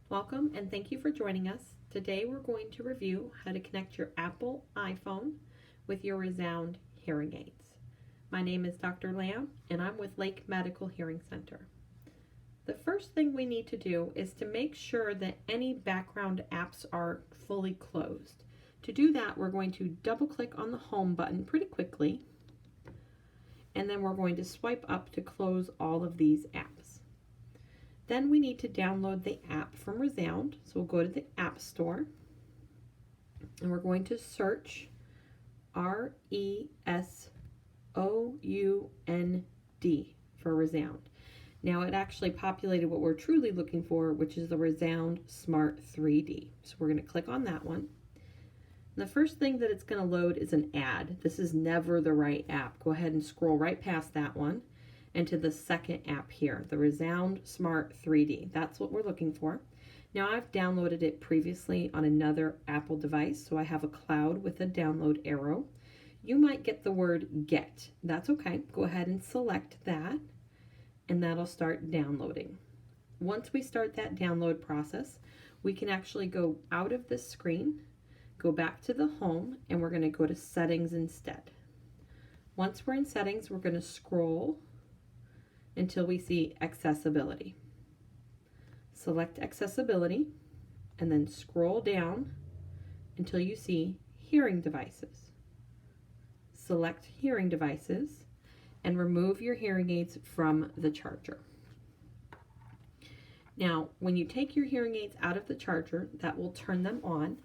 Welcome and thank you for joining us. Today we're going to review how to connect your Apple iPhone with your ReSound hearing aids. My name is Dr. Lamb and I'm with Lake Medical Hearing Center. The first thing we need to do is to make sure that any background apps are fully closed. To do that, we're going to double click on the home button pretty quickly, and then we're going to swipe up to close all of these apps. Then we need to download the app from ReSound. So we'll go to the App Store and we're going to search ReSound for ReSound. Now it actually populated what we're truly looking for, which is the ReSound Smart 3D. So we're going to click on that one. And the first thing that it's going to load is an ad. This is never the right app. Go ahead and scroll right past that one and to the second app here, the ReSound Smart 3D. That's what we're looking for. Now I've downloaded it previously on another Apple device, so I have a cloud with a download arrow. You might get the word get. That's okay. Go ahead and select that, and that'll start downloading. Once we start that download process, we can actually go out of this screen, go back to the home, and we're going to go to settings instead. Once we're in settings, we're going to scroll until we see accessibility. Select accessibility and then scroll down until you see hearing devices. Select hearing devices and remove your hearing aids from the charger. Now, when you take your hearing aids out of the charger, that will turn them on.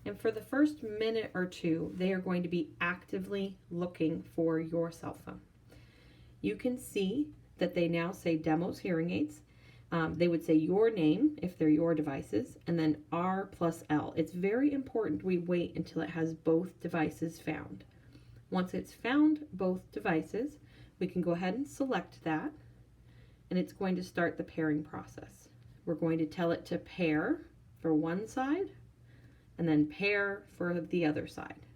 And for the first minute or two, they are going to be actively looking for your cell phone. You can see that they now say Demos Hearing Aids. They would say your name if they're your devices, and then R+L. It's very important we wait until it has both devices found. Once it's found both devices, we can go ahead and select that, and it's going to start the pairing process. We're going to tell it to pair for one side, and then pair for the other side.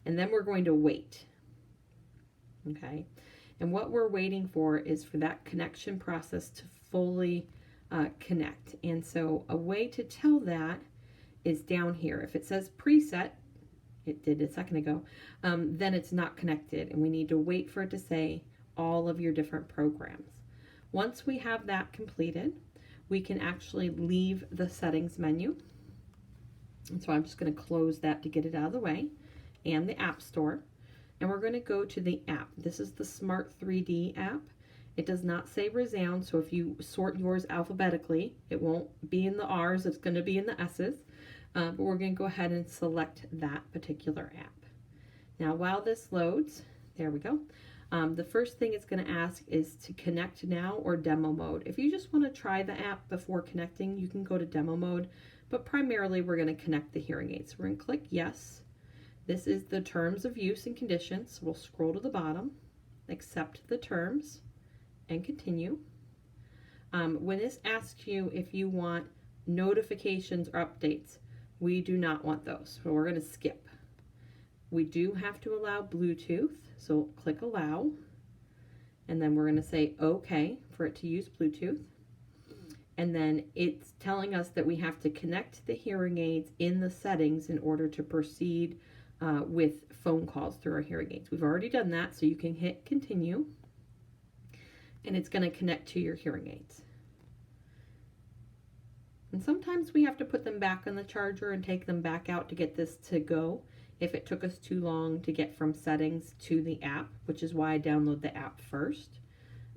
And then we're going to wait. Okay? And what we're waiting for is for that connection process to fully connect. And so a way to tell that is down here. If it says preset, it did a second ago, then it's not connected, and we need to wait for it to say all of your different programs. Once we have that completed, we can actually leave the settings menu. And so I'm just going to close that to get it out of the way, and the App Store. And we're going to go to the app. This is the Smart 3D app. It does not say ReSound, so if you sort yours alphabetically, it won't be in the R's, it's going to be in the S's. But we're going to go ahead and select that particular app. Now while this loads, there we go. The first thing it's going to ask is to connect now or demo mode. If you just want to try the app before connecting, you can go to demo mode, but primarily we're going to connect the hearing aids. We're going to click yes. This is the terms of use and conditions. We'll scroll to the bottom, accept the terms, and continue. When this asks you if you want notifications or updates, we do not want those, so we're going to skip. We do have to allow Bluetooth, so click allow, and then we're going to say OK for it to use Bluetooth. And then it's telling us that we have to connect the hearing aids in the settings in order to proceed with phone calls through our hearing aids. We've already done that, so you can hit continue, and it's going to connect to your hearing aids. And sometimes we have to put them back on the charger and take them back out to get this to go if it took us too long to get from settings to the app, which is why I download the app first.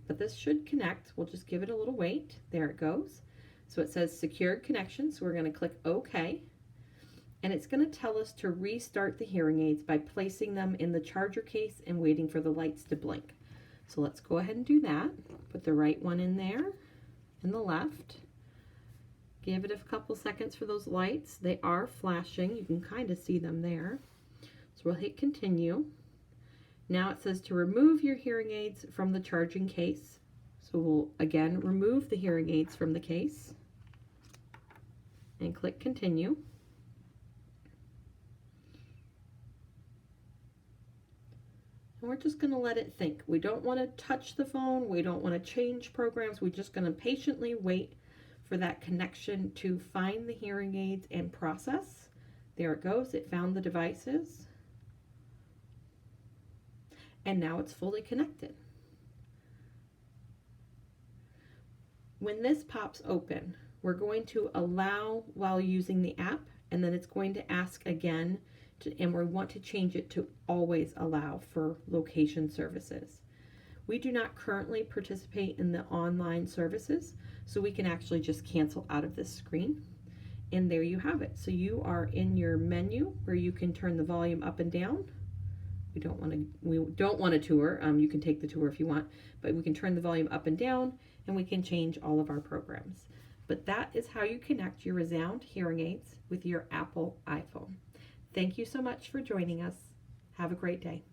But this should connect. We'll just give it a little wait. There it goes. So it says secured connection, so we're going to click OK. And it's going to tell us to restart the hearing aids by placing them in the charger case and waiting for the lights to blink. So let's go ahead and do that. Put the right one in there and the left. Give it a couple seconds for those lights. They are flashing. You can kind of see them there. So we'll hit continue. Now it says to remove your hearing aids from the charging case. So we'll again remove the hearing aids from the case and click continue. And we're just going to let it think. We don't want to touch the phone. We don't want to change programs. We're just going to patiently wait for that connection to find the hearing aids and process. There it goes. It found the devices. And now it's fully connected. When this pops open, we're going to allow while using the app, and then it's going to ask again, and we want to change it to always allow for location services. We do not currently participate in the online services, so we can actually just cancel out of this screen. And there you have it. So you are in your menu where you can turn the volume up and down. We don't want a tour. You can take the tour if you want, but we can turn the volume up and down, and we can change all of our programs. But that is how you connect your ReSound hearing aids with your Apple iPhone. Thank you so much for joining us. Have a great day.